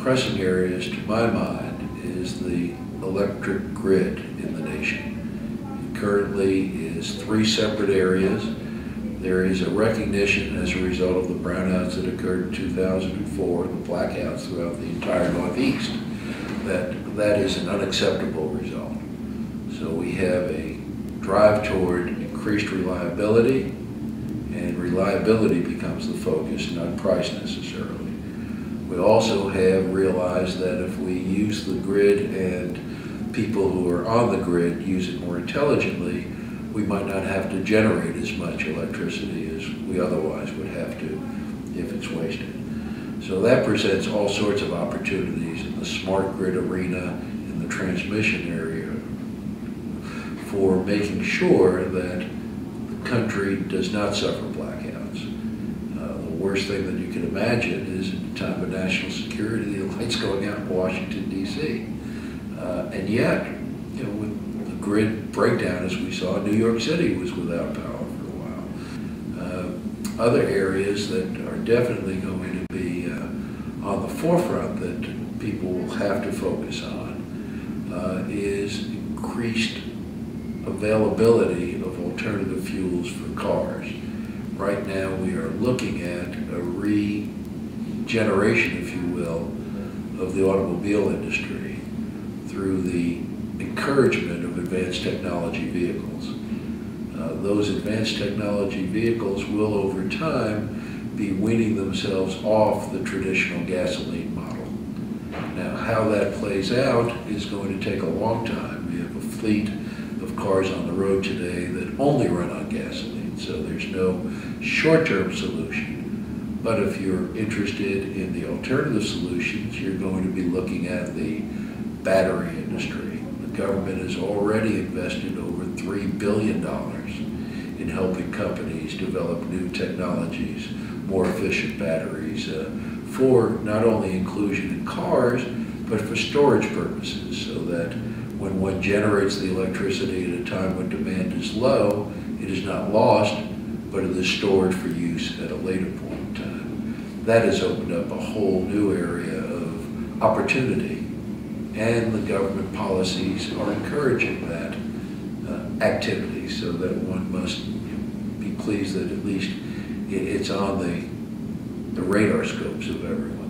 pressing areas, to my mind, is the electric grid in the nation. It currently is 3 separate areas. There is a recognition as a result of the brownouts that occurred in 2004, the blackouts throughout the entire Northeast, that is an unacceptable result. So we have a drive toward increased reliability, and reliability becomes the focus, not price necessarily. We also have realized that if we use the grid and people who are on the grid use it more intelligently, we might not have to generate as much electricity as we otherwise would have to if it's wasted. So that presents all sorts of opportunities in the smart grid arena, in the transmission area, for making sure that the country does not suffer blackouts. The worst thing that you can imagine is at the time of national security, the lights going out in Washington, D.C. And yet, you know, with the grid breakdown, as we saw, New York City was without power for a while. Other areas that are definitely going to be on the forefront that people will have to focus on is increased availability of alternative fuels for cars. Right now we are looking at a regeneration, if you will, of the automobile industry through the encouragement of advanced technology vehicles. Those advanced technology vehicles will over time be weaning themselves off the traditional gasoline model. Now how that plays out is going to take a long time. We have a fleet of cars on the road today that only run on gasoline, so there's no short-term solution. But if you're interested in the alternative solutions, you're going to be looking at the battery industry. The government has already invested over $3 billion in helping companies develop new technologies, more efficient batteries, for not only inclusion in cars, but for storage purposes, so that when one generates the electricity at a time when demand is low, it is not lost, but it is stored for use at a later point in time. That has opened up a whole new area of opportunity, and the government policies are encouraging that activity, so that one must be pleased that at least it's on the radar scopes of everyone.